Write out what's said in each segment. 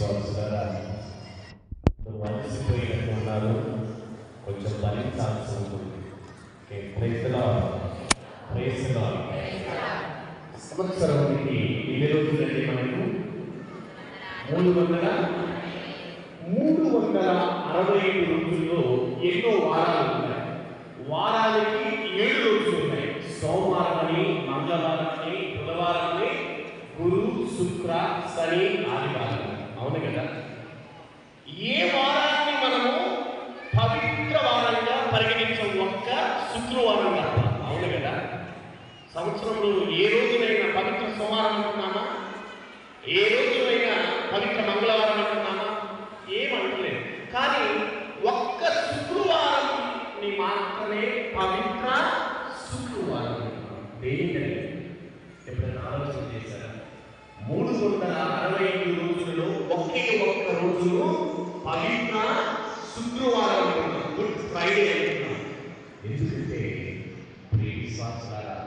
విశ్వాసులారా, అలసిపోయినట్టున్నారు, కొంచెం భరించాల్సి ఉంటుంది. సంవత్సరానికి ఎన్ని రోజులండి మనకు? 365 రోజుల్లో ఎన్నో వారాలు ఉన్నాయి. వారానికి 7 రోజులు ఉన్నాయి. సోమవారం అని, మంగళవారం అని, బుధవారం అని, గురు, శుక్ర, శని, ఆదివారం. అవును కదా? ఏ వారాన్ని మనము పవిత్ర వారంగా పరిగణించం? ఒక్క శుక్రవారం తప్ప. అవును కదా? సంవత్సరంలో ఏ రోజునైనా పవిత్ర సోమవారం అంటున్నామా? ఏ రోజునైనా పవిత్ర మంగళవారం అంటున్నామా? ఏమంటలేదు. కానీ ఒక్క శుక్రవారంని మాత్రమే పవిత్ర శుక్రవారం. దేనికని ఎప్పుడైనా ఆలోచన చేశారా? 365 రోజులలో ఒకే ఒక్క రోజును పవిత్ర శుక్రవారం అంటున్నాం, గుడ్ ఫ్రైడే అంటున్నాం. ఎందుకంటే విశ్వాసారా,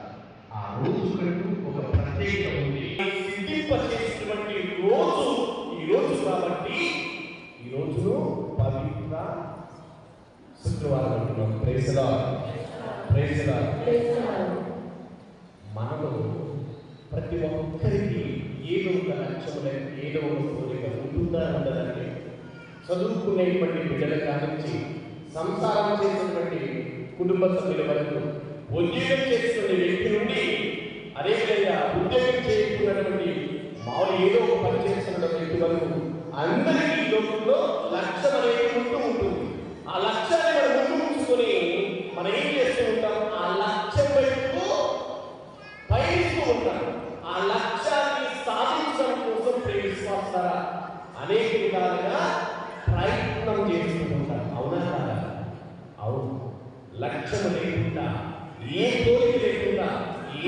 ఆ రోజు కంటూ ఒక ప్రత్యేకత ఉంది. సిద్ధింపచేసినటువంటి రోజు ఈ రోజు కాబట్టి ఈ రోజును పవిత్ర శుక్రవారం అంటున్నాం. Praise Lord, praise Lord. మనలో ప్రతి ఒక్కరికి ఏదో ఒక లక్ష్యం, ఏదో ఒక కోరిక ఉంటుందా ఉండదండి? చదువుకునేటువంటి బిడ్డల కానించి సంసారం చేసినటువంటి కుటుంబ సభ్యుల వరకు, ఉద్యోగం చేస్తున్న వ్యక్తి నుండి అదేవిధంగా ఉద్యోగం చేసుకున్నటువంటి మామూలు ఏదో ఒక పని చేస్తున్న వ్యక్తి వరకు అందరికీ లోకంలో లక్ష్యం అనేది ఉంటుంది. ఆ లక్ష్యాన్ని మనం ముందు ఉంచుకొని మనం ఏం చేస్తూ ఉంటాం? ఆ లక్ష్యం వైపు పయనిస్తూ ఉంటాం. ఆ లక్ష్యాన్ని సాధించడం కోసం విశ్వాసారా అనేక విధాలుగా ప్రయత్నం చేస్తూ ఉంటాం. అవునా కాదా? అవును. లక్ష్యం లేకుండా, ఏ కోరిక లేకుండా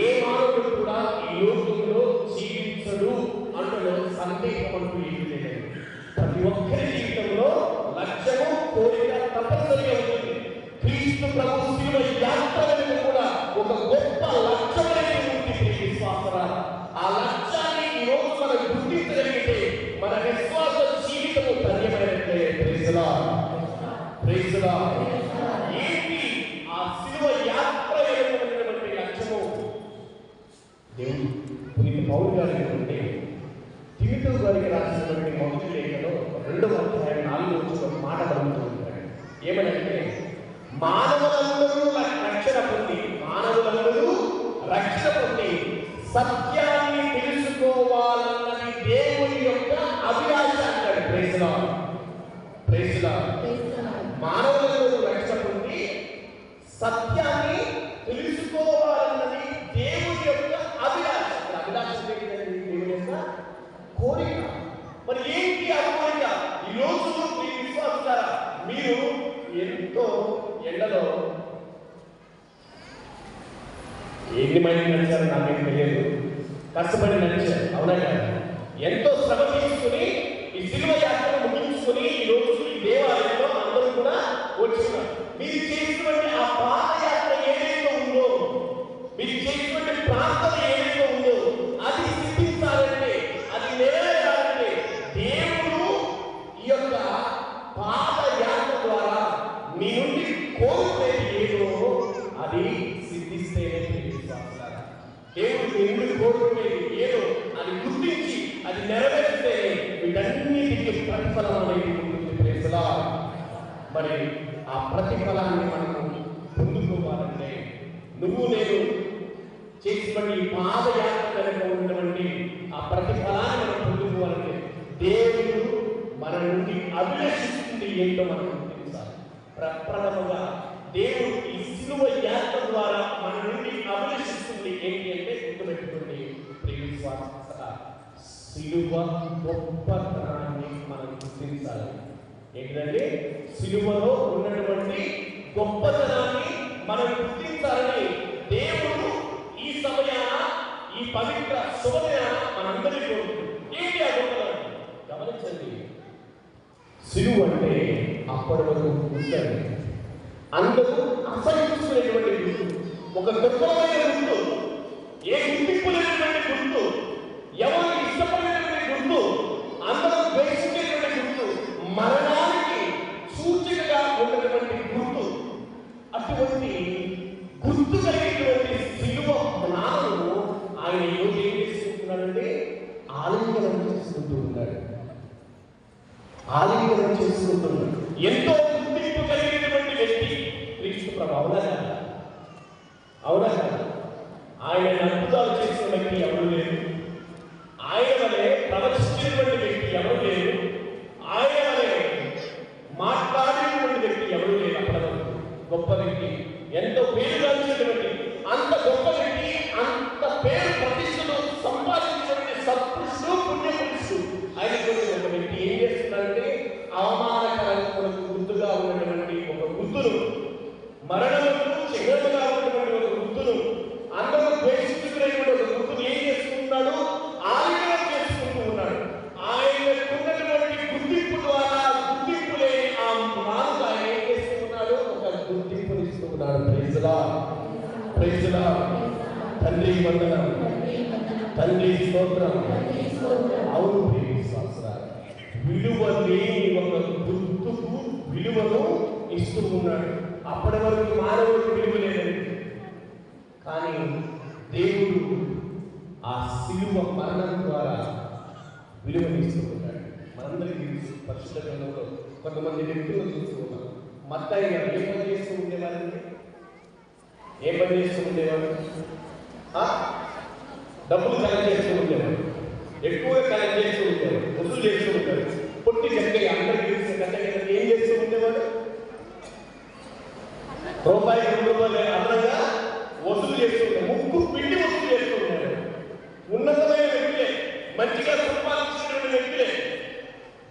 ఏ మానవుడు కూడా ఈ లోకంలో జీవించడు అంటలో సందేహం అంటూ ఏమి లేదు. ప్రతి ఒక్కరి జీవితంలో లక్ష్యము, కోరిక తప్పనిసరిగా ఉంటుంది. క్రీస్తు ప్రభు శిలువ యాత్ర వెనుక కూడా ఒక గొప్ప లక్ష్యం అనేది ఉంది. విశ్వాసరా, ఆ లక్ష్యాన్ని ఈ రోజు మనం గుర్తించగలిగితే మన విశ్వాస జీవితము ధన్యమైనట్లే. Praise Lord, praise Lord. ఏంటి ఆ శిలువ యాత్ర వెనుకటువంటి లక్ష్యము? దేవుడు పునీత పౌలు గారికి ఉంటే తిమోతి గారికి రాసినటువంటి మొదటి లేఖలో 2వ అధ్యాయం 4వ వచనంలో మాట పలుకుతూ ఉంటాడు. ఏమనంటే, మానవులందరూ రక్షణ పొంది సత్యాన్ని తెలుసుకోవాలన్నది దేవుని యొక్క అభిలాష అంటాడు. Praise Lord, praise Lord. మానవులందరూ రక్షణ పొంది సత్యాన్ని తెలుసుకోవాలన్నది దేవుని యొక్క అభిలాష. అభిలాష దేవుని యొక్క కోరిక. మరి ఏంటి ఆ కోరిక? ఈ రోజు మీ విశ్వాసారా, మీరు ఎంతో ఎండలో ఎన్ని మైళ్ళు నడిచారు నాకేం తెలియదు, కష్టపడి నడిచారు. అవునా కదా? ఎంతో శ్రమ తీసుకుని ఈ శిలువ యాత్రను ముగించుకొని ఈ రోజు ఈ దేవాలయంలో అందరూ కూడా వచ్చినారు. మీరు చేసినటువంటి ఆ పాదయాత్ర ఏదైతే ఉందో, మీరు చేసినటువంటి ప్రార్థన ఏదైతే ఉందో, అది సిద్ధించాలంటే, అది నెరవేరాలంటే దేవుడు ఈ యొక్క పాదయాత్ర ద్వారా మీ నుండి కోరుకునేది ఏదో అది సిద్ధిస్తేనే. దేవుడు మీ నుండి కోరుకునేది ఏదో అది గుర్తించి అది నెరవేరిస్తే వీటన్నిటికీ ప్రతిఫలం అనేది ఉంటుంది. Praise Lord. మరి ఆ ప్రతిఫలాన్ని మనము పొందుకోవాలంటే, నువ్వు నేను చేసినటువంటి పాదయాత్ర కనుక ఉన్నటువంటి ఆ ప్రతిఫలాన్ని మనం పొందుకోవాలంటే దేవుడు మన నుండి అభిలషిస్తుంది ఏంటో మనం గుర్తించాలి. ప్రప్రథమంగా దేవుడు ఈ శిలువ యాత్ర ద్వారా మన నుండి అభిలషిస్తుంది ఏంటి అంటే, గుర్తుపెట్టుకోండి శిలువ గొప్పతనాన్ని మనం గుర్తించాలి. ఏంటంటే, శిలువలో ఉన్నటువంటి గొప్పతనాన్ని మనం గుర్తించాలని దేవుడు ఈ సమయాన, ఈ పవిత్ర శుభదినాన మనందరికీ కోరుతుంది. ఏంటి ఆ గొప్పతనం? గమనించండి. శిలువ అంటే అప్పటి వరకు గుర్తండి, అందరూ అసహించుకునేటువంటి గుర్తు, ఒక దుర్బలమైన గుర్తు, ఏ గుర్తింపు లేనటువంటి గుర్తు, ఎవరు ఇష్టపడినటువంటి గుర్తు, అందరూ ద్వేషించే ఆలింగనం చేసుకుంటున్నాడు. ఎంతో గుర్తింపు కలిగినటువంటి వ్యక్తి క్రీస్తు ప్రభు. అవునా కాదా? అవునా కాదా? ఆయన అద్భుతాలు చేసిన వ్యక్తి ఎవరు లేరు. ఆయన వలె ప్రవచించినటువంటి వ్యక్తి ఎవరు లేరు. ఆయన వలె మాట్లాడినటువంటి వ్యక్తి ఎవరు లేరు. అప్పటి వరకు గొప్ప వ్యక్తి, ఎంతో పేరుగాంచినటువంటి అంత గొప్ప వ్యక్తి, అంత పేరు ప్రతిష్టలు సంపాదించినటువంటి సత్పురుషుడు, పుణ్యపురుషుడు అయినటువంటి ఒక వ్యక్తి ఏం చేస్తున్నాడంటే అవమానకరంగా గుర్తుగా ఉన్నటువంటి ఒక గుర్తును, మరణముకు చిహ్నముగా ఉన్నటువంటి ఒక గుర్తును, అందరూ ద్వేషించుకునేటువంటి ఒక గుర్తును ఏం చేసుకుంటున్నాడు? ఆయన చేసుకుంటూ ఉన్నాడు. ఆయనకున్నటువంటి గుర్తింపు ద్వారా గుర్తింపు లేని ఆ మానవుడు ఆయన ఏం చేసుకున్నాడు? ఒక గుర్తింపుని ఇస్తున్నాడు. Praise Lord, praise Lord. తండ్రి వందనం, తండ్రి స్తోత్రం. అవును విశ్వాసులారా, విలువ లేని ఒక గుర్తుకు విలువను ఇస్తూ ఉన్నాడు. అప్పటి వరకు మానవుడికి విలువ లేదండి. కానీ దేవుడు ఆ శిలువ మరణం ద్వారా విలువనిస్తూ ఉన్నాడు. మనందరికీ పరిశుద్ధ గ్రంథంలో కొంతమంది వ్యక్తులను చూస్తూ ఉన్నాం. మత్తయి గారు ఏ పని చేస్తూ ఉండేవారండి? ఏ పని చేస్తూ ఉండేవారు? డబ్బులు కలెక్ట్ చేస్తూ ఉండేవారు. ఎక్కువగా కలెక్ట్ చేస్తూ ఉండేవారు, వసూలు చేస్తూ ఉంటారు. పొట్టి చక్కగా అందరికీ ఏం చేస్తూ ఉండేవాడు? రూపాయి 2 రూపాయలు అదనంగా వసూలు చేస్తుంటారు. ముక్కు పిండి వసూలు చేస్తూ ఉంటారు. ఉన్నతమైన వ్యక్తులే, మంచిగా సంపాదించినటువంటి వ్యక్తులే,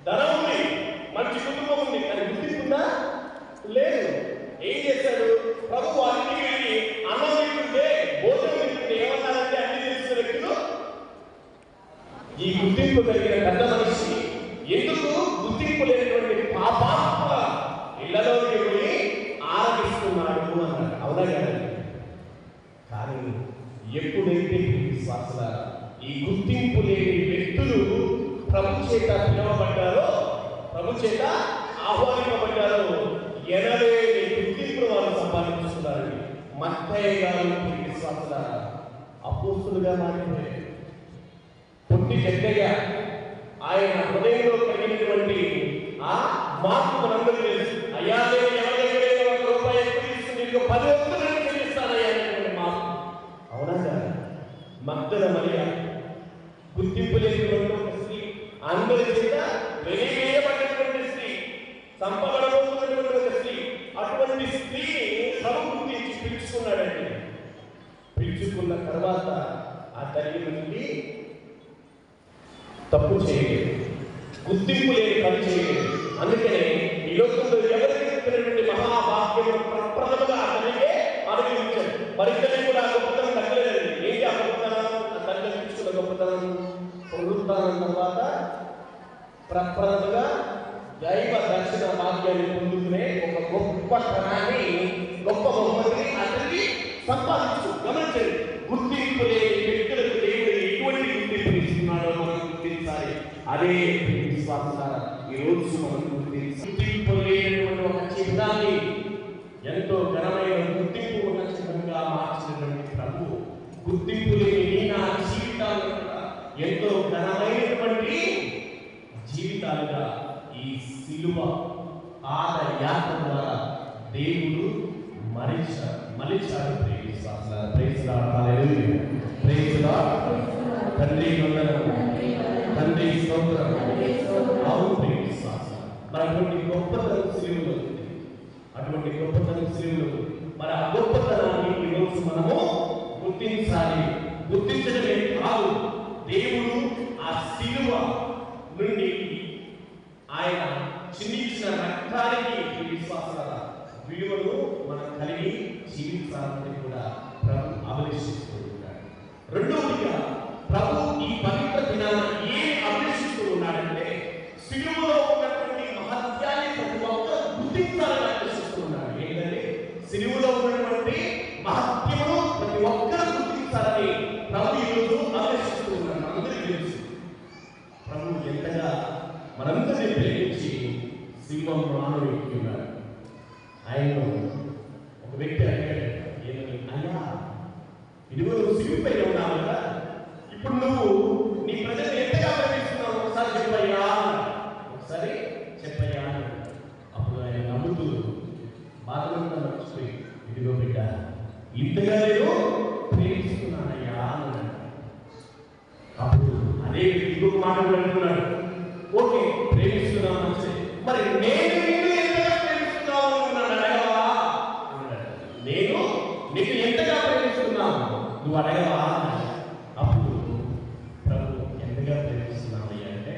ధనం ఉంది, మంచి కుటుంబం ఉంది, కానీ గుర్తింపుందా? లేదు. ఏం చేశాడు? ప్రభు వారికి వెళ్ళి అన్నం తింటుంటే, భోజనం తింటుంటే ఏమన్నారంటే అన్ని తెలిసిన వ్యక్తులు ఈ గుర్తింపు కలిగిన పెద్ద మనిషి ఎందుకు గుర్తింపు లేనటువంటి పాపాత్మ ఇళ్లలోకి పోయి ఆరాధిస్తున్నాడు అన్నాడు. అవునా కదండి? కానీ ఎప్పుడైతే విశ్వాసులారా ఈ గుర్తింపు లేని వ్యక్తులు ప్రభు చేత పిలవబడ్డారో, ప్రభు చేత ఆహ్వానింపబడ్డారో, ఎనలేని గుర్తింపును వారు సంపాదించుకున్నారండి. మత్తయి గారు విశ్వాసులారా అపోస్తులుగా మారిపోయారు. పొట్టి జగ్గయ్య ఆయన హృదయంలో కలిగినటువంటి ఆ మార్పు మనందరికీ తెలుసు. అయ్యా నేను ఎవరి దగ్గర 1 రూపాయి ఎక్కువ ఇస్తుంది, 10 వంతులను చెల్లిస్తానయ్యా అనేటువంటి మార్పు. అవునా కాదు? మగ్దల మరియ గుర్తింపు లేనటువంటి ఒక స్త్రీ, అందరి చేత వెలివేయబడినటువంటి స్త్రీ, సంపబడబోతున్నటువంటి ఒక స్త్రీ. అటువంటి స్త్రీని ప్రభు గుర్తించి పిలుచుకున్నాడండి. పిలుచుకున్న తర్వాత ఆ తల్లి నుండి తప్పు చేయలేదు, గుర్తింపు లేని పని చేయలేదు. అందుకనే ఈ లోకంలో ఎవరికి చెప్పినటువంటి మహాభాగ్యం ప్రప్రథముగా అతనికే అనుభవించాడు. మరిద్దరిని కూడా ఆ గొప్పతనం తగ్గలేదండి. ఏంటి ఆ గొప్పతనం? ఆ తల్లి పిలుచుకున్న గొప్పతనం పునరుత్థానం తర్వాత ప్రప్రథముగా దైవ దర్శన భాగ్యాన్ని పొందుకునే ఒక గొప్ప ధనాన్ని, గొప్ప బహుమతిని అతనికి సంపాదించు. గమనించండి, గుర్తింపు లేని వ్యక్తులకు దేవుడు ఎటువంటి గుర్తింపు ఇస్తున్నాడో మనం గుర్తించాలి. అదే విశ్వాసారా ఈ రోజు మనం గుర్తింపు లేనటువంటి ఒక చిహ్నాన్ని ఎంతో ఘనమైన గుర్తింపు ఉన్న చిహ్నంగా మార్చినటువంటి ప్రభు, గుర్తింపు లేని నా జీవితాలను ఎంతో ఘనమైనటువంటి జీవితాలుగా ఈ సిలువ పాదయాత్ర ద్వారా దేవుడు మలిచాడు. తండ్రి వందనము, తండ్రి స్తోత్రం. అవును విశ్వాసం. మరి అటువంటి గొప్పతనం సిలువలో ఉంది. అటువంటి గొప్పతనం సిలువలో మరి ఆ గొప్పతనాన్ని ఈరోజు మనము గుర్తించాలి. గుర్తించడమే కాదు, దేవుడు ఆ సిలువ నుండి ఆయన చిందించిన రక్తానికి విశ్వాసాల విలువను మనం కలిగి జీవించాలని కూడా ప్రభు అభిలషిస్తూ ఉంటాడు. రెండవదిగా ప్రభు ఈ పవిత్ర దినాన్ని ఏం అభిలషిస్తూ ఉన్నాడంటే సిలువలో ఉన్నటువంటి మహత్యాన్ని ప్రతి ఒక్కరు గుర్తించాలని అభిలషిస్తూ ఉన్నాడు. ఏంటంటే సిలువలో ఉన్నటువంటి మహత్యమును ప్రతి ఒక్కరు గుర్తించాలని ప్రభు ఈరోజు అభిలషిస్తూ ఉన్నాడు. అందరికీ తెలుసు ప్రభు ఎంతగా మనందరినీ ప్రేమించి సింహం మానవుడికి ఉన్నాడు. ఆయన ఒక వ్యక్తి అడిగాడు, అయ్యా ఇదిగో నువ్వు సిలువపై ఉన్నావు కదా, ఇప్పుడు నువ్వు నీ ప్రజలు ఎంతగా ప్రేమిస్తున్నావు ఒకసారి చెప్పయ్యా. ఒకసారి ఇంతగా నేను ప్రేమిస్తున్నానయ్యా అన్నాడు. అప్పుడు అదే ఇంకొక మాట కూడా అంటున్నాడు, ఓకే ప్రేమిస్తున్నాను మంచిది, మరి నేను నిన్ను ఎంతగా ప్రేమిస్తున్నాను అన్నాడు, అడగవా అన్నాడు. నేను నిన్ను ఎంతగా ప్రేమిస్తున్నాను నువ్వు అడగవా అన్నాడు. అప్పుడు ప్రభు ఎంతగా ప్రేమిస్తున్నామయ్యా అంటే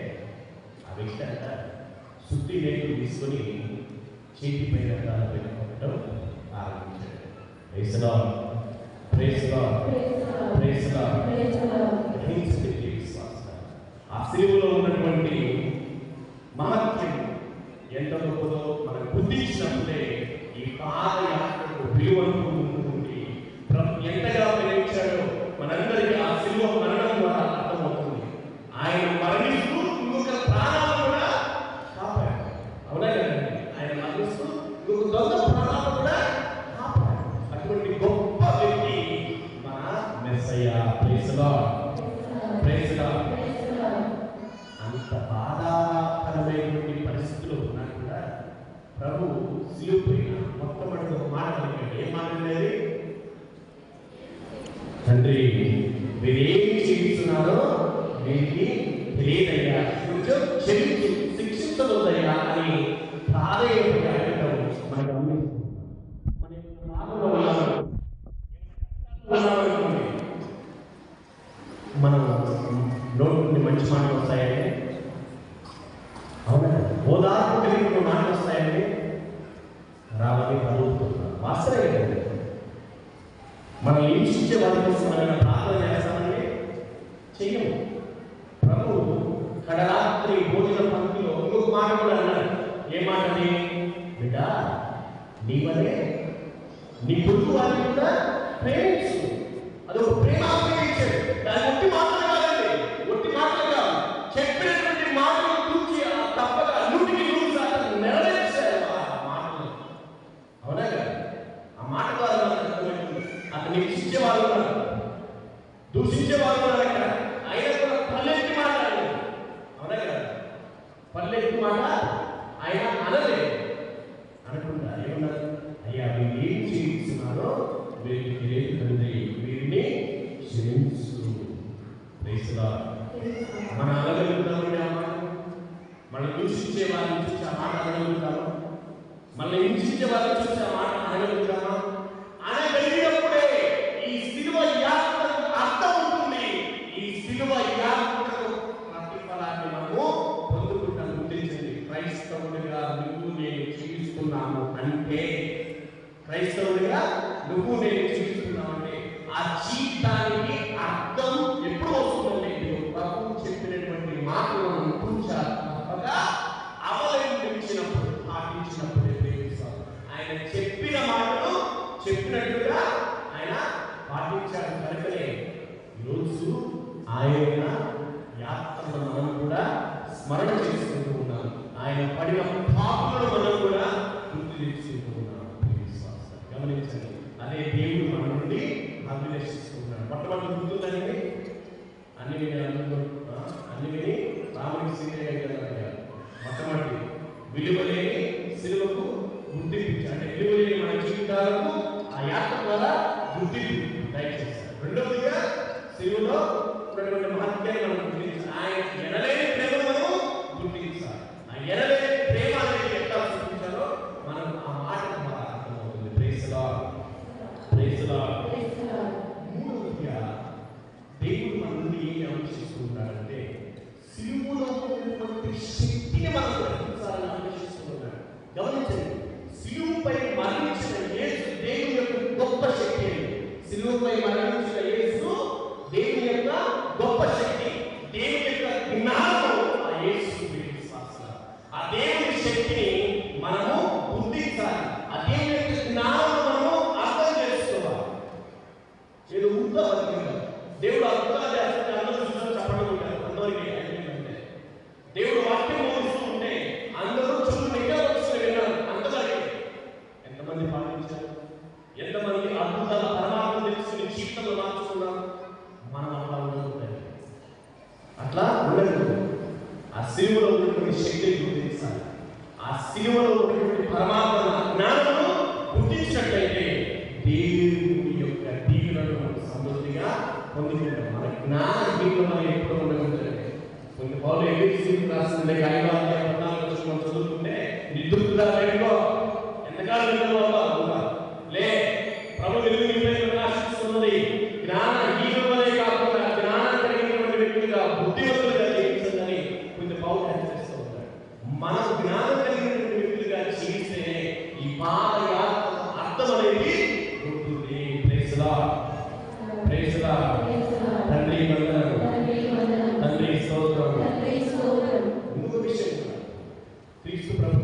ఆ వ్యక్తి అంట శుద్ధి రేకులు తీసుకొని చేతి పైన పెట్టుకోవడం ఆరంభించాడు. Praise the Lord, praise the Lord, praise the Lord. గ్రహించండి విశ్వాసం, ఆ సిలువలో ఉన్నటువంటి మహత్యం ఎంత గొప్పదో మనం గుర్తించినప్పుడే ఈ పాదయాత్రకు విలువను ఉంటుంది. ప్రభు ఎంతగా ప్రేమించాడో మనందరికీ ఆ సిలువ మరణం ద్వారా అర్థమవుతుంది. ఆయన మరణిస్తూ ఇంకొక ప్రాణాలు కూడా కాపాడు. అవునా కదండి? ఆయన మరణిస్తూ ఇంకొక దొంగ ప్రాణాలు కూడా కాపాడు. అటువంటి గొప్ప వ్యక్తి మన మెస్సయ్య. Praise the Lord, praise the Lord. అంత బాధాకరమైనటువంటి పరిస్థితులు ఉన్నా కూడా ప్రభు సిలువ పైన మొట్టమొదటి ఒక మాట అడిగాడు. ఏం మాట అనేది? తండ్రి మీరేమి చేస్తున్నారో వీరికి తెలియదయ్యా, కొంచెం క్షమించు, శిక్షించవద్దయ్యా అని ప్రాధేయపడి అడగడం మనకు అనిపిస్తుంది. మన మనం నోటి నుండి మంచి మాటలు వస్తాయండి, అవునా? ఓదార్పు కలిగిన మాటలు వస్తాయండి, రావని పలుకుతున్నాం. వాస్తవే కదండి. మనం హింసించే వారి కోసం మనం ప్రార్థన చేస్తామని చెయ్యము. ప్రభు కడరాత్రి భోజన పంక్తిలో ఇంకొక మాట కూడా అన్నాడు. ఏ మాటని? బిడ్డ నీ వలే నీ పొరుగు వారిని కూడా ప్రేమించు. అదొక ప్రేమ ప్రేమించాడు. దాని ఒట్టి మాటలు కాదండి, ఒట్టి మాటలు కాదు, చెప్పినటువంటి మాటలు చూసి తప్పక 100% నెరవేర్చారు ఆ మాటలు. అవునా కదా? ఆ మాట ద్వారా అతను హింసించేవాళ్ళు ఉన్నారు, దూషించేవాళ్ళు ఉన్నారు. అక్కడ ఆయన కూడా పల్లెత్తి మాట్లాడారు. అవునా కదా? పల్లెత్తి మాట ఆయన అనలేదు. అనుకుంటా ఏమన్నారు? అయ్యా మీరు ఏం చేస్తున్నారో వీరికి తెలియదు తండ్రి, వీరిని క్షమించు. Praise the Lord. మనం అనగలుగుతామండి ఆ మాట? మనం దూషించే వారిని చూసి ఆ మాట అనగలుగుతామా? మనల్ని హింసించే వారిని చూసి ఆ మాట అనగలుగుతామా? అనగలిగినప్పుడే ఈ సిలువ యాత్రకు అర్థం ఉంటుంది. ఈ సిలువ యాత్రకు ప్రతిఫలాన్ని మనము పొందుకుంటాం. గుర్తించండి, క్రైస్తవుడిగా నువ్వు నేను జీవిస్తున్నాము అంటే, క్రైస్తవుడిగా నువ్వు నేను జీవిస్తున్నావు అంటే ఆ జీవితానికి అర్థం ఎప్పుడు వస్తుందండి? ప్రభు చెప్పినటువంటి మాటలను తప్పక అవలంబించినప్పుడు, పాటించినప్పుడే ప్రేమిస్తాం. ఆయన చెప్పిన మాటలు చెప్పినట్టుగా ఆయన పాటించాడు కనుకనే ఈరోజు ఆయన యాత్రను మనం కూడా స్మరణ చేసుకుంటూ ఉన్నాం. ఆయన పడిన పాపలను మనం కూడా గుర్తు తెచ్చుకుంటూ ఉన్నాం. గమనించండి, అదే దేవుడు మన నుండి అభిలషిస్తున్నాడు. మొట్టమొదటి గుర్తుందండి, అన్ని విని రాముడికి సీతయ్య గారు మొట్టమొదటి విలువలేని సిలువకు గుర్తింపు, అంటే విలువలేని మన జీవితాలకు ఆ యాత్ర ద్వారా గుర్తింపు దయచేస్తారు. రెండవదిగా సిలువలో ఉన్నటువంటి మహత్యాన్ని మనం గుర్తించాలి. ఆయన ఎనలేని ప్రేమను మనం గుర్తించాలి. ఆ ఎనలేని ప్రేమ అనేది ఎట్లా చూపించాలో మనం ఆ మాట ద్వారా అర్థమవుతుంది. Praise the Lord, praise the Lord. మూడవదిగా దేవుడు మన నుండి ఏమి ఆలోచిస్తుంటాడంటే సిలువలో ఉన్నటువంటి శక్తిని మనం గ్రహించాలని ఆలోచిస్తున్నాడు. గమనించండి, సిలువపై మరణించిన యేసు దేవుని యొక్క గొప్ప శక్తి. సిలువపై మరణించిన యేసు దేవుని యొక్క గొప్ప శక్తి, దేవుని యొక్క జ్ఞానం. ఆ యేసు విశ్వాసం, ఆ దేవుని శక్తిని మనము గుర్తించాలి. ఆ దేవుని యొక్క జ్ఞానం మనము అర్థం చేసుకోవాలి. ఏదో ఉందో దేవుడు అద్భుతాలు చేస్తుంటే అందరూ చూసారు, చెప్పడం ఉంటారు. అందరికీ అయిపోయిందంటే దేవుడు వాక్యం బోధిస్తూ ఉంటే అందరూ చుట్టూ నిఘా వచ్చి విన్నారు. అందరికీ ఎంతమంది పాటించారు? ఎంతమంది అద్భుతాల పరమాత్మ తెలుసుకుని జీవితంలో మార్చుకున్నాం? మనం అట్లా ఉండకూడదు. అట్లా ఉండకూడదు. ఆ సిలువలో ఉన్నటువంటి శక్తిని గుర్తించాలి. ఆ సిలువలో ఉన్నటువంటి పరమాత్మ జ్ఞానము గుర్తించినట్లయితే దేవుని యొక్క దీవెనలను సమృద్ధిగా పొందుకుంటాం. మన జ్ఞానహీనం మనం ఎప్పుడు ఉండగలుగుతారు. కొన్ని పౌలు ఎఫెసీయులకు రాసిన 5:14 మనం చదువుకుంటే నిద్రగా లేకో ఎంతకాలం నిద్రపోతా లే ప్రభు వెలుగు నీపై ప్రకాశిస్తున్నది. జ్ఞానహీనమనే కాకుండా జ్ఞానం కలిగినటువంటి వ్యక్తులుగా బుద్ధివంతులుగా జీవించండి కొన్ని పౌలు హెచ్చరిస్తూ ఉంటారు. మనం జ్ఞానం కలిగినటువంటి వ్యక్తులుగా జీవిస్తే ఈ పాద అర్థం అనేది ఉంటుంది. Praise Lord, praise Lord. తండ్రి వందనాలు, తండ్రి స్తోత్రం. ఇంకొక విషయం కూడా, క్రీస్తు ప్రభు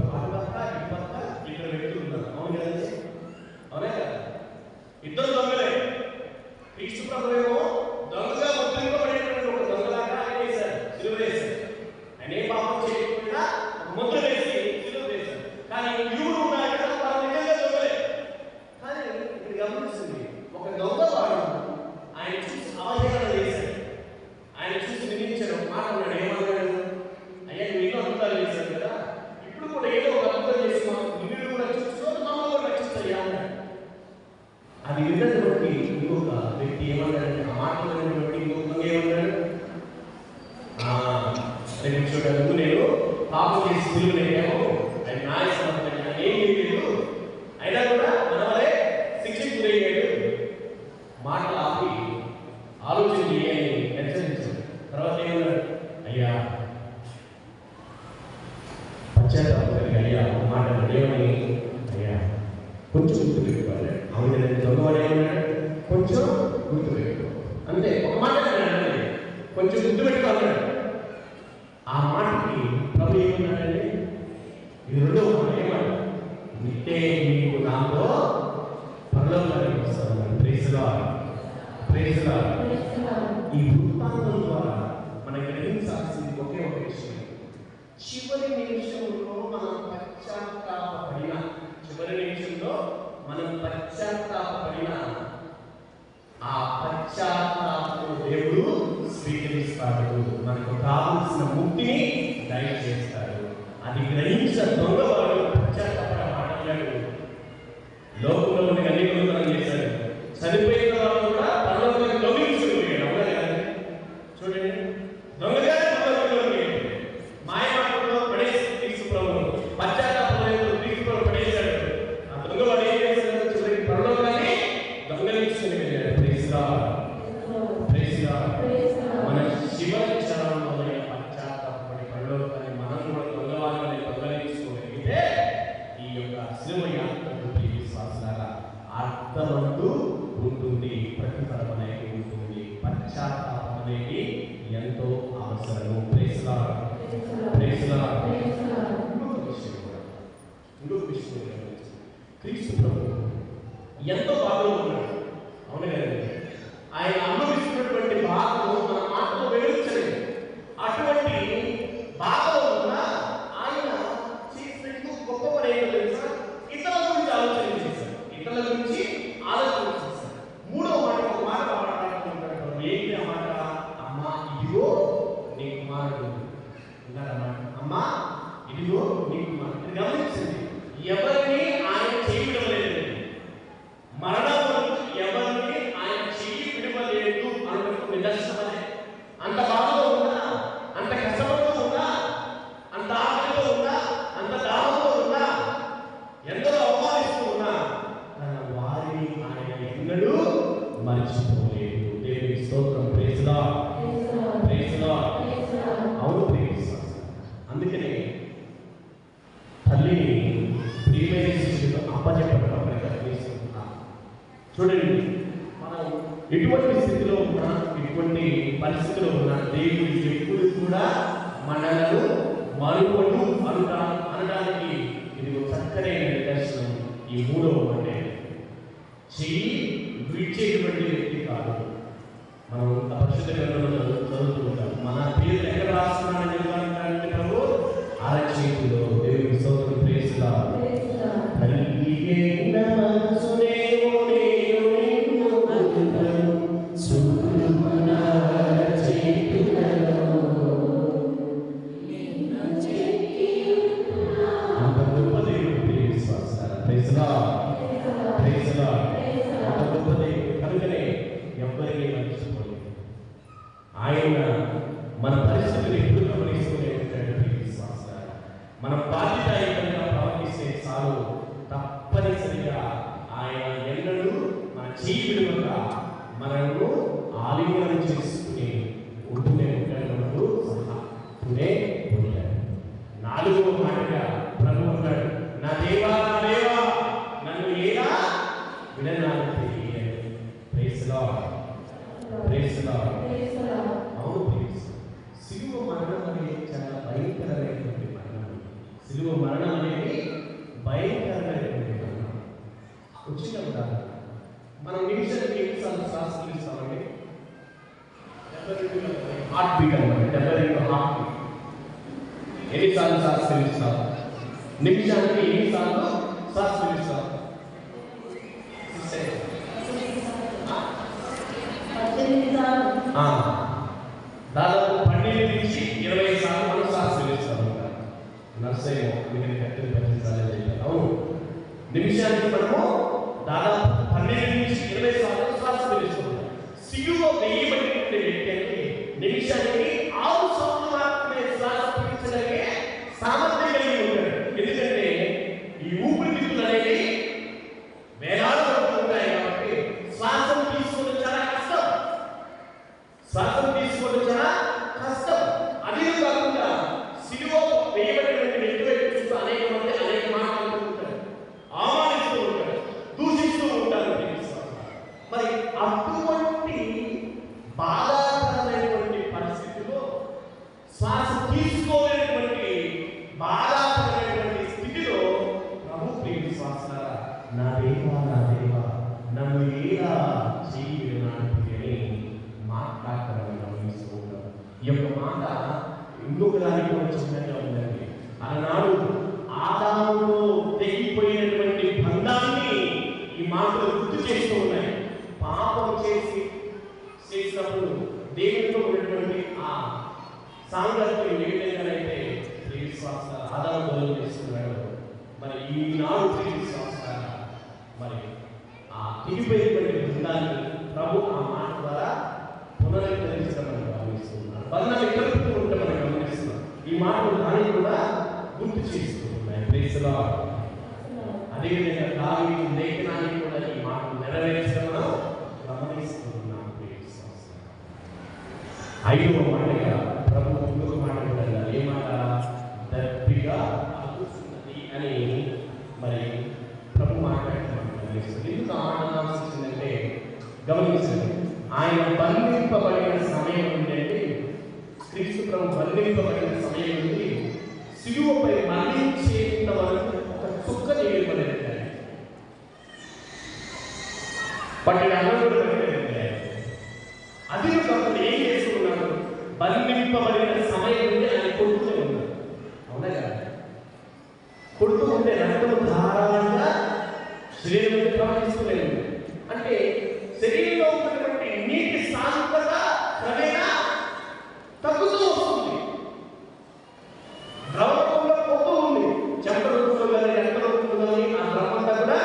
ఇద్దరు వ్యక్తులు ఉన్నారు. అవును కదండి, అవునే కదా? ఇద్దరు దొంగలే. క్రీస్తు ప్రభు ఏమో దొంగగా ముద్రింపబడినటువంటి ఒక దొంగలాగా ఆయన వేశారు, సిలువ వేశారు. ఆయన ఏ పాపం చేయకుండా ముద్ర వేసి సిలువ వేశారు. కానీ ఇరువురు ఉన్నారు కదా, వాళ్ళు నిజంగా దొంగలే. కానీ ఇక్కడ గమనించింది, ఒక దొంగవాడు ఆయన చూసి అవహేళన చేశాడు. ఆయన చూసి నిందించాడు. ఒక మాట అన్నాడు. ఏమన్నాడు? అయ్యా నువ్వు ఎన్నో అద్భుతాలు చేశాడు కదా, ఇప్పుడు కూడా ఏదో ఒక అద్భుతం చేసి నిన్ను కూడా రక్షిస్తూ మమ్మల్ని కూడా రక్షిస్తాయా అన్నాడు. అది విన్నటువంటి ఇంకొక వ్యక్తి ఏమన్నాడు? ఆ మాట్లాడినటువంటి ఇంకొక ఏమన్నాడు? చూడలేదు, నేను పాపం చేసి తిరుగులేము, ఆయన న్యాయసమ్మతంగా ఏం చేయలేదు, అయినా కూడా మనవరే శిక్షకు గురయ్యాడు. మాటలు ఆపి ఆలోచన చేయని హెచ్చరించాడు. తర్వాత ఏమన్నాడు? అయ్యా పశ్చాత్తాపం అయ్యా మాట ఏమని, అయ్యా కొంచెం గుర్తు పెట్టుకోవాలి. అవును నేను దొంగవాడు ఏమన్నాడు? కొంచెం గుర్తు పెట్టుకో, అంతే. ఒక మాట అన్నాడు, కొంచెం గుర్తు పెట్టుకోవాలన్నాడు. ఆ మాటకి ప్రభు ఏమన్నాడండి? ఇది రెండో మాట. ఏమన్నా? నిత్తే నీకు నాతో పరలోకానికి వస్తాను. Praise Lord, praise Lord. ఈ వృత్తాంతం ద్వారా మనం గ్రహించాల్సింది ఒకే ఒక విషయం. చివరి నిమిషంలో మనం పశ్చాత్తాపడిన, చివరి నిమిషంలో మనం పశ్చాత్తాపడిన ఆ పశ్చాత్తాపం దేవుడు స్వీకరిస్తాడు. మనకు కావలసిన ముక్తిని దయచేస్తాడు. అది గ్రహించిన దొంగవాడు పశ్చాత్తాపడ మాట్లాడాడు. లోకంలో ఉన్న అనేకులు మనం చేశాడు. చనిపోయిన తర్వాత కూడా పరలోకానికి దొంగిలించుకుపోయాడు. అవునా కదా? చూడండి, దొంగగానే పరలోకంలోకి మాయ మాటలో పడేసి క్రీస్తు ప్రభు పశ్చాత్తాపంలో క్రీస్తు ప్రభు పడేశాడు. ఆ దొంగవాడు ఏం చేశాడు? చివరికి పరలోకాన్ని దొంగలించుకుని వెళ్ళాడు. Praise Lord, praise Lord. మన చివరి క్షణంలో పశ్చాత్తాపడి పరలోకాన్ని మనం కూడా దొంగవాళ్ళని దొంగలించుకోగలిగితే ఈ యొక్క శిలువ యాత్రకు విశ్వాసాల అర్థమంటూ ఉంటుంది, ప్రతిఫలం అనేది ఉంటుంది. పశ్చాత్తాపం అనేది ఎంతో అవసరము. Praise Lord, praise Lord. ఇంకొక విషయం క్రీస్తు ప్రభు ఎంతో బాధలో ఉన్నాడు. అవును కదండి? ఆయన అనుభవిస్తున్నటువంటి బాధను మన మాటలో వివరించలేదు. అటువంటి బాధలో ఉన్న ఆయన చేసిన గొప్ప పని ఏంటో తెలుసా? ఇతరుల గురించి ఆలోచన చేశారు. ఇతరుల గురించి ఆలోచన చేశారు. మూడవ మాట, ఒక మాట మాట్లాడుతుంటాడు. ఏంటి ఆ మాట? అమ్మా ఇదిగో నీ కుమారుడు. అమ్మా ఇదిగో నీ కుమారుడు. గమనించండి, ఎవరిని ఆయన చేయడం లేదు. మరణం వరకు ఎవరిని ఆయన చెయ్యి విడవలేదు అన్నట్టు నిదర్శనమే. అంత బాధలో ఉన్నా, అంత కష్టపడుతూ ఉన్నా, అంత ఆకలితో ఉన్నా, అంత దాహంతో ఉన్నా, ఎందరో అవమానిస్తూ ఉన్నా, తన వారిని ఆయన ఎన్నడూ మర్చిపోలేదు. దేవునికి స్తోత్రం. Praise Lord, praise Lord. అవును ప్రైజ్. అందుకనే తల్లిని ప్రియమైన శిష్యుడు అప్పచెప్పడం ప్రయత్నిస్తున్నాం. చూడండి, మనం ఎటువంటి స్థితిలో ఉన్నా, ఎటువంటి పరిస్థితిలో ఉన్నా, దేవుడు ఎప్పుడు కూడా మనలను మరువడు అనడానికి ఇది ఒక చక్కనైన నిదర్శనం. ఈ మూడవ అంటే చెయ్యి విడిచేటువంటి వ్యక్తి కాదు. మనం పరిశుద్ధ గ్రంథంలో చదువుతూ ఉంటాం. మన పేరు ఎక్కడ రాస్తున్నాడని చెప్పాలంటే ప్రభు అరచేతిలో. దేవుని స్తోత్రం. Praise Lord. కనుకనే నాలుగో మాటగా ప్రభు అన్నాడు, నా దేవా నా దేవా నన్ను ఎలా విడనాడితివి అని. Praise Lord, praise Lord. అవును ప్రైజ్. సిలువ మరణం అనేది చాలా భయంకరమైనటువంటి మరణం. సిలువ మరణం అనేది భయంకరమైనటువంటి మరణం. వచ్చిన ఉదాహరణ మనం నిమిషానికి ఎన్నిసార్లు శ్వాస పీలుస్తామండి? హార్ట్ బీట్ అనమాట. 72 హార్ట్ బీట్. ఎన్నిసార్లు శ్వాస పీలుస్తాం? నిమిషానికి ఎన్నిసార్లు శ్వాస పీలుస్తాం? దాదాపు 12 నుంచి 20 సార్లు మనం శ్వాస పీలుస్తాం. నర్సేమో మీకు కత్తిని పరిచయించాలి. అవును, నిమిషానికి మనము దాదాపు 12 నుంచి 20 సార్లు శ్వాస పీలుస్తున్నాం. సిలువ వేయబడినటువంటి వ్యక్తి అంటే నిమిషానికి 6 సార్లు మాత్రమే శ్వాస పీల్చగలిగే సామర్థ్యం కలిగి ఉంటాడు. ఎందుకంటే ఈ ఊపిరితిత్తులు అనేవి వేలాది వరకు ఉంటాయి కాబట్టి శ్వాసం తీసుకోవడం చాలా కష్టం. శ్వాసం తీసుకోవడం చాలా కష్టం. అదే కాకుండా సిలువ వేయబడినటువంటి వ్యక్తి వైపు చూస్తూ అనేక మంది అనేక మాటలు ఉంటారు, ఆహ్వానిస్తూ ఉంటారు, దూషిస్తూ ఉంటారు. మరి అటువంటి బాధాకరమైనటువంటి పరిస్థితిలో శ్వాస తీసుకోలేనటువంటి బాధాకరమైనటువంటి స్థితిలో ప్రభు ప్రియ విశ్వాసులారా, నా దేవా నా దేవా నన్ను ఎలా చేయనాడితివి అని మాట్లాడతారని గమనిస్తూ ఉంటారు. ఈ యొక్క మాట ఇంకొక దానికి కూడా చిన్నగా ఉందండి. ఆనాడు ఆదాములో తెగిపోయినటువంటి బంధాన్ని ఈ మాటలు గుర్తు చేస్తూ ఉన్నాయి. పాపం చేసినప్పుడు దేవునితో ఉన్నటువంటి ఆ సాంగత్యం ఏ విధంగానైతే విశ్వాస ఆదాము బదులు చేస్తున్నాడు, మరి ఈనాడు విశ్వాస మరి ఆ తెగిపోయినటువంటి బంధాన్ని ప్రభు ఆ మాట ద్వారా పునరుద్ధరించడం మనం గమనిస్తున్నాం. బంధాన్ని కలుపుతూ ఉంటే మనం గమనిస్తున్నాం. ఈ మాటలు దాన్ని కూడా గుర్తు చేస్తూ ఉన్నాయి. Praise Lord. అదేవిధంగా దావీదు లేఖనాన్ని కూడా ఈ మాటలు నెరవేర్చడం మనం గమనిస్తూ ఉన్నాం. ఐదవ మాటగా ప్రభు ఇంకొక మాట కూడా ఏ మాట? దప్పిగా అగుస్తున్నది అని మరి ప్రభు మాట్లాడటం గమనిస్తుంది. ఎందుకు ఆ మాట ఆలోచించిందంటే గమనించండి, ఆయన బంధింపబడిన సమయం ఏంటంటే, క్రీస్తు ప్రభు బంధింపబడిన సమయం నుండి సిలువపై మరణించేంత వరకు ఒక చుక్క చేయబడలేదు. పట్టిన అన్నప్పుడు అది కాకుండా ఏం చేసుకున్నాడు? బంధింపబడిన సమయం నుండి ఆయన కొడుతూనే ఉన్నాడు. అవునా కదా? కొడుతూ ఉంటే రక్తము ధారాళంగా శరీరం ప్రవహిస్తూనే ఉంది. అంటే శరీరంలో ఉన్నటువంటి నీటి సాంద్రత క్రమేణా తగ్గుతూ వస్తుంది. ద్రవంలో పోతూ ఉంది. చెంప రూపంలో కానీ రక్త రూపంలో కానీ ఆ ద్రవంతా కూడా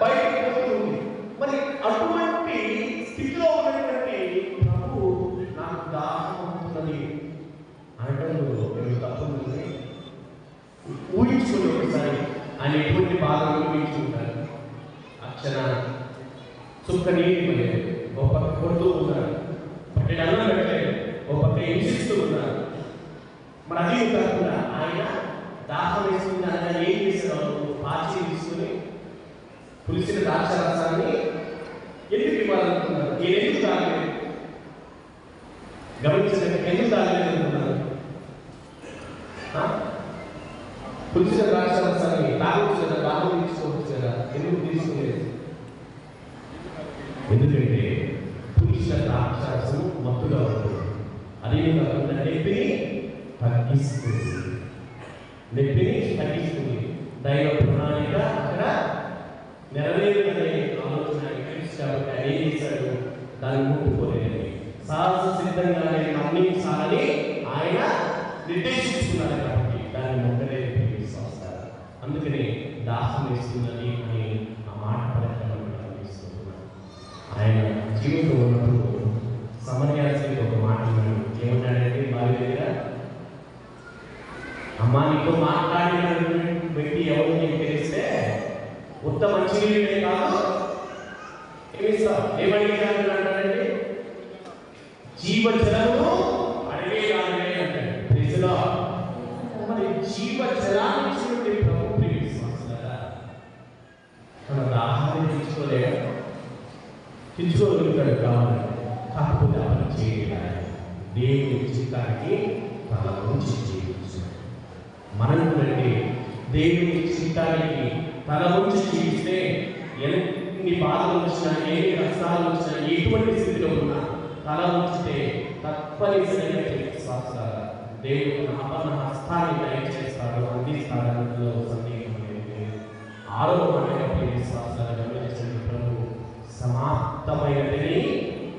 బయటకు పోతూ ఉంది. మరి అటువంటి స్థితిలో ఉన్నటువంటి ప్రభు నాకు దాహం అవుతున్నది అనటంలో నేను తప్పుంది. ఊహించుకుని ఒకసారి ఆయన ఎటువంటి బాధలు ఊహించుకుంటారు. అక్షర చుక్క నీరు లేదు, ఒక పక్క కొడుతూ ఉన్నారు, పక్కన అన్నం పెట్టలేదు, ఒక పక్క హింసిస్తూ ఉన్నారు. మరి అది కాకుండా ఆయన దాహం వేసుకుని ఆయన ఏం చేశారు? పాచి తీసుకుని పులిసిన ద్రాక్ష రసాన్ని ఎందుకు ఇవ్వాలనుకున్నారు? నేను ఎందుకు తాగలేదు? గమనించలేదు, ఎందుకు తాగలేదు అనుకున్నారు? పులిసిన ద్రాక్ష రసాన్ని తాగొచ్చు కదా, దాహం తీసుకోవచ్చు కదా, ఎందుకు తీసుకోలేదు? ఎందుకంటే పులిసిన ద్రాక్ష రసం మత్తుగా ఉంటుంది. అదే కాకుండా నొప్పిని తగ్గిస్తుంది. నొప్పిని తగ్గిస్తుంది. దైవ ప్రణాళిక అక్కడ నెరవేరుదనే ఆలోచన కాబట్టి ఆయన ఏం చేశాడు? దాన్ని ముట్టుకోలేదని సహజ సిద్ధంగానే మరణించాలని ఆయన నిర్దేశిస్తున్నారు. కాబట్టి దాన్ని మొక్కలేదు విశ్వాసాలు. అందుకని దాహం వేస్తున్నది అని ఆ మాట పరంగా గమనిస్తున్నాను. ఆయన జీవితంలో ఉన్నప్పుడు సమన్యాసికి ఒక మాట ఏమన్నాడంటే, బావి దగ్గర అమ్మా నీతో మాట్లాడిన వ్యక్తి ఎవరు నీకు తెలిస్తే ఉత్త మంచినీళ్ళే కాదు ఏమిస్తావు? ఏమడిగానంటే జీవజలము అడిగే కాదనే అంటాడు. మరి జీవ జలాన్ని ఇచ్చినటువంటి ప్రభు ప్రియ విశ్వాసులారా, మన దాహాన్ని తీర్చుకోగలుగుతాడు కావాలి. కాకపోతే అపని చేయలేదు. దేవుని చిత్తానికి తన నుంచి జీవించాడు. మనం కూడా దేవుని చిత్తానికి తల నుంచి జీవిస్తే ఎన్ని బాధలు వచ్చినా, ఎన్ని కష్టాలు వచ్చినా, ఎటువంటి స్థితిలో ఉన్నా తల ఉంచితే తప్పనిసరిగా విశ్వాసాలు దేవుడు అపన్న హస్తాన్ని దయచేస్తాడు, అందిస్తాడు. అందులో సందేహం లేదు. 6వ మాట విశ్వాసాలు గమనించండి. ప్రభు సమాప్తమైనదని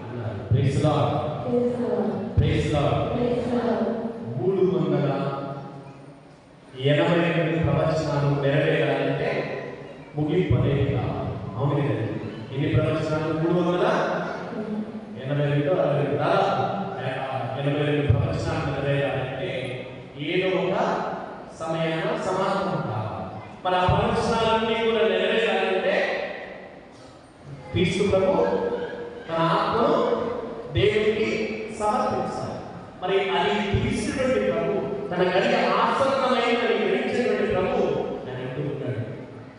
అన్నారు. Praise Lord, praise lord. 382 ప్రవచనాలు నెరవేరాలంటే ముగింపు అనేది కావాలి. అవును కదండి? ఎన్ని ప్రవచనాలు? 382 ప్రవచనాలు నెరవేరాలంటే ఏదో ఒక సమయాన సమాప్తం కావాలి. మరి ఆ ప్రవచనాలన్నీ కూడా నెరవేరాలంటే క్రీస్తు ప్రభు తన ఆత్మను దేవునికి సమర్పించాలి. మరి అది క్రీస్తుటువంటి ప్రభు తన గడియ ఆసన్నమైనదని గ్రహించినటువంటి ప్రభు అని అంటున్నాడు,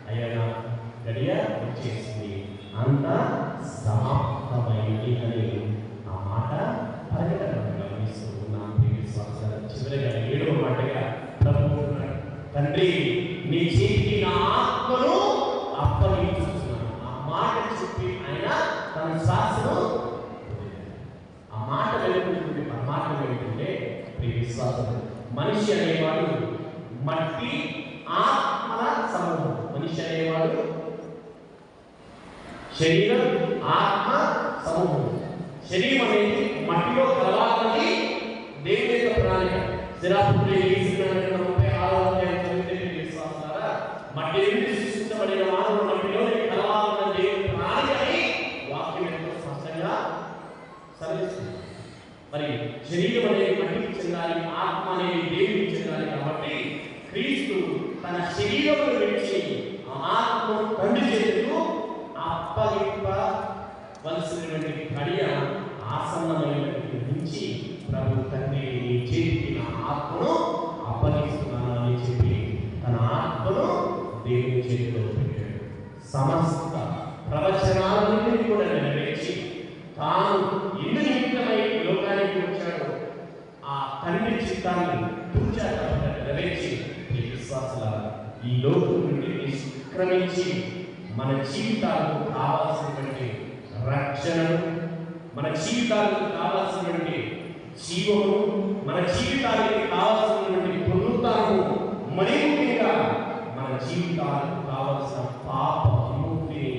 అయ్యా నా గడియ వచ్చేసింది, అంతా సమాప్తమైంది అని ఆ మాట గమనిస్తూ ఉన్నాం. చివరిగా 7వ మాటగా ప్రభు అంటున్నాడు, తండ్రి నీ చేతికి నా ఆత్మను అప్పగించుతున్నాను. ఆ మాట చెప్పి ఆయన తన శ్వాసను ఆ మాట వెలుగుతుంది. పరమాత్మ వెలుగుతుంటే విశ్వాసం. మనిషి అనేవాడు మట్టి ఆత్మల సమూహం. మనిషి అనేవాడు శరీరం ఆత్మ సమూహం. శరీరం అనేది మట్టిలో కలవాలని దేవుని యొక్క ప్రణాళిక. మట్టి నుండి సృష్టించబడిన మానవుడు మట్టిలో కలవాలన్న దేవుని ప్రణాళికని వాక్యం ఎంతో స్పష్టంగా సరిస్తుంది. మరి శరీరం అనేది మట్టికి చెందాలి, ఆత్మ అనేది దేవునికి చెందాలి. కాబట్టి క్రీస్తు తన శరీరమును విడిచి ఆత్మను తండ్రి చేతులకు అప్పగింపవలసినటువంటి గడియ ఆసన్నమైనటువంటి నుంచి ప్రభు తండ్రి నీ చేతికి నా ఆత్మను అప్పగిస్తున్నాను అని చెప్పి తన ఆత్మను దేవుని చేతిలో పెట్టాడు. సమస్త ప్రవచనాలన్నీ కూడా నెరవేర్చి తాను ఎందు నిమిత్తమై లోకానికి వచ్చాడు ఆ తండ్రి చిత్తాన్ని పూర్తిగా నెరవేర్చి విశ్వాసాల ఈ లోకం నుండి నిష్క్రమించి మన జీవితాలకు కావాల్సినటువంటి రక్షణను, మన జీవితాలకు కావాల్సినటువంటి జీవము, మన జీవితానికి కావాల్సినటువంటి పునరుద్ధరణము, మరీ ముఖ్యంగా మన జీవితాలకు కావాల్సిన పాప విముక్తిని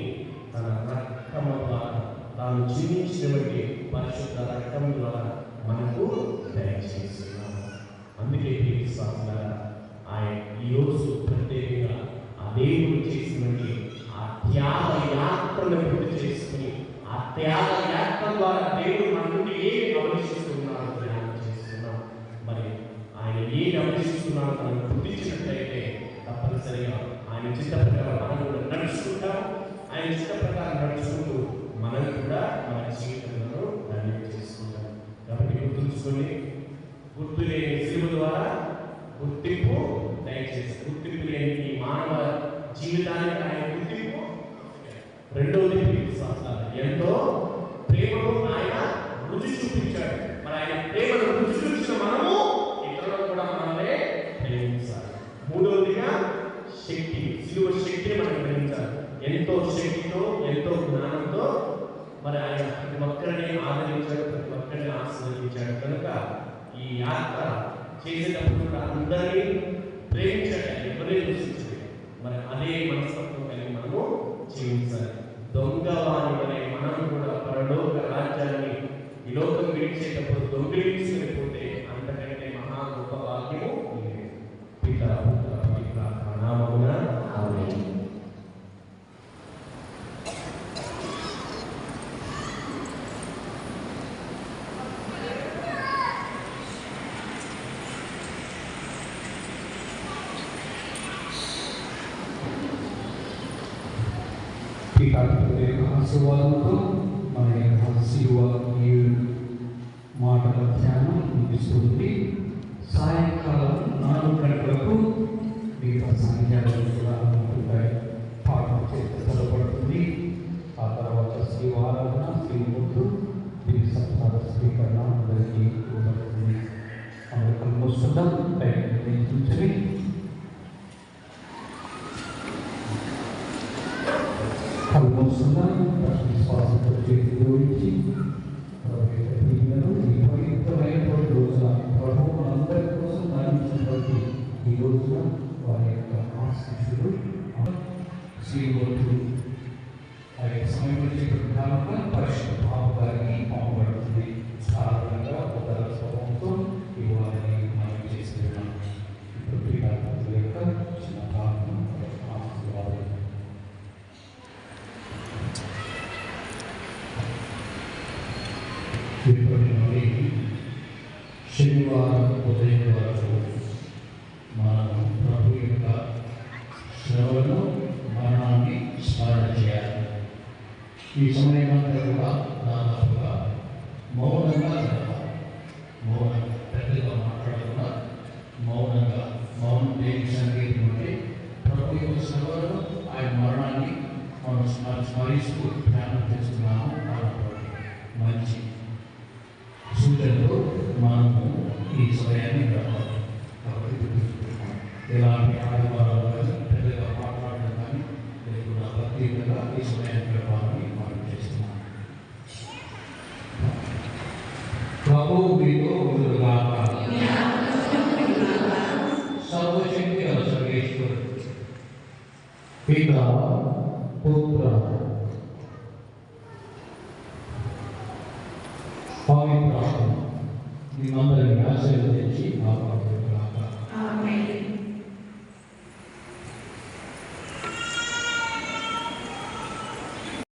తన రక్తము ద్వారా తాను జీవించినటువంటి పరిశుద్ధ రక్తం ద్వారా మనకు దయచేస్తున్నాము. అందుకే విశ్వాసులారా ఆయన ఈరోజు ప్రత్యేకంగా ఆ దేవుడు చేసినటువంటి ఆ త్యాగ యాత్రను గుర్తు చేసుకుని ఆ త్యాగ యాత్ర ద్వారా దేవుడు మన నుండి ఏమి అభిషిస్తున్నాడో ధ్యానం చేస్తున్నాం. మరి ఆయన ఏమి అభిషిస్తున్నాడో మనం గుర్తించినట్లయితే తప్పనిసరిగా ఆయన చిత్త ప్రకారం మనం కూడా నడుచుకుంటాం. ఆయన చిత్త ప్రకారం నడుచుకుంటూ మనం కూడా మన జీవితంలో ధన్యం చేసుకుంటాం. కాబట్టి గుర్తుంచుకొని గుర్తు లేని శిలువ ద్వారా గుర్తింపు దయచేసి గుర్తింపు లేని ఈ మానవ జీవితానికి ఆయన గుర్తింపు. రెండవది విశ్వాసాలు ఎంతో ప్రేమను ఆయన రుచి చూపించాడు. మరి ఆయన ప్రేమను రుచి చూపించిన మనము ఇతరులను కూడా మనమే ప్రేమించాలి. మూడవదిగా శక్తి, శిలువ శక్తిని మనం గ్రహించాలి. ఎంతో శక్తితో ఎంతో జ్ఞానంతో మరి ఆయన ప్రతి ఒక్కరిని ఆదరించాడు, ప్రతి ఒక్కరిని ఆశీర్వదించాడు. కనుక ఈ యాత్ర చేసేటప్పుడు కూడా అందరినీ ప్రేమించాడు, ఎవరిని దూషించలేదు. మరి అదే మనస్తత్వం కలిగి మనము జీవించాలి. దొంగవాణి వలె మనం కూడా పరలోక రాజ్యాన్ని ఈ లోకం విడిచేటప్పుడు దొంగిలించుకునిపోతే అంతకంటే మహా గొప్ప భాగ్యము పిత పుత్ర పవిత్ర నామమున ఆమేన్. ఆశీర్వాదంతో మన యొక్క శిలువ 7 మాటల ధ్యానం ముగిస్తుంది. సాయంకాలం 4 గంటలకు మిగతా సంఖ్యలు కూడా పాఠం చేస్తే చదవబడుతుంది. ఆ తర్వాత శ్రీవారాధన, శ్రీమూర్తు, దీని సప్తాహ స్వీకరణ అందరికీ ఇవ్వబడుతుంది. అందరూ కలుమొస్తుందాం. ప్రయత్నించండి. కలుమొస్తుందాం. విశ్వాసంతో చేతి జోడించి ఈ పవిత్రమైనటువంటి రోజున ప్రభువు మనందరి కోసం మరణించినటువంటి ఈ రోజున వారి యొక్క ఆశీస్సులు శ్రీమూర్తులు ఆ యొక్క సమయంలో చెప్పిన పరిశుద్ధ బాబు గారికి పంపబడుతుంది. సాధారణంగా ఉదర స్వభావంతో ఇవ్వాలని మనం చేస్తున్నాం. ఇప్పుడు క్రీడాకారుల యొక్క చిన్న ప్రార్థన ఆశీర్వాదాలు. ఇప్పటి నుండి శనివారం ఉదయం వరకు మనం ప్రభు యొక్క శ్రమను, మరణాన్ని స్మరణ చేయాలి. ఈ సమయమంతా కూడా దాదాపుగా మౌనంగా జరగాలి. మౌనంగా, పెద్దగా మాట్లాడకుండా మౌనంగా, మౌనం దేని సంగీతం అంటే ప్రభు యొక్క శ్రమను, ఆయన మరణాన్ని మనం స్మరిస్తూ ధ్యానం చేస్తున్నాము. మంచి సూచనలు మనము ఈ సమయాన్ని గడపాలి. కాబట్టి ఎలాంటి ఆడవాళ్ళు కానీ పెద్దగా మాట్లాడడం కానీ లేకుండా ప్రత్యేకంగా ఈ సమయాన్ని గడపాలని మనం చేస్తున్నాం. ప్రభు మీతో ఉండుగాక. సర్వశక్తి గల సర్వేశ్వరుడు పితా, పుత్ర, పవిత్రాత్మ మిమ్మల్ని ఆశీర్వదించి కాపాడు.